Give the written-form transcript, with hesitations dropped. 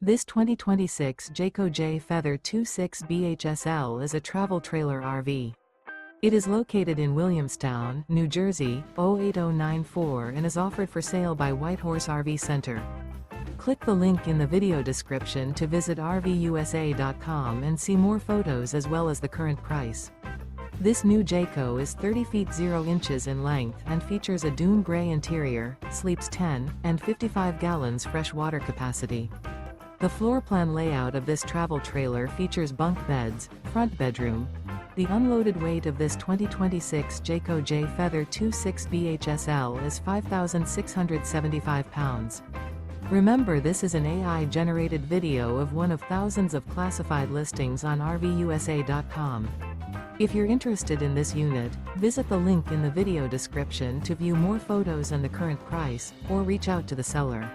This 2026 Jayco Jay Feather 26 BHSL is a travel trailer RV. It is located in Williamstown, New Jersey, 08094 and is offered for sale by Whitehorse RV Center. Click the link in the video description to visit RVUSA.com and see more photos as well as the current price. This new Jayco is 30 feet 0 inches in length and features a Dune Gray interior, sleeps 10, and 55 gallons fresh water capacity. The floor plan layout of this travel trailer features bunk beds, front bedroom. The unloaded weight of this 2026 Jayco Jay Feather 26 BHSL is 5,675 pounds. Remember, this is an AI-generated video of one of thousands of classified listings on RVUSA.com. If you're interested in this unit, visit the link in the video description to view more photos and the current price, or reach out to the seller.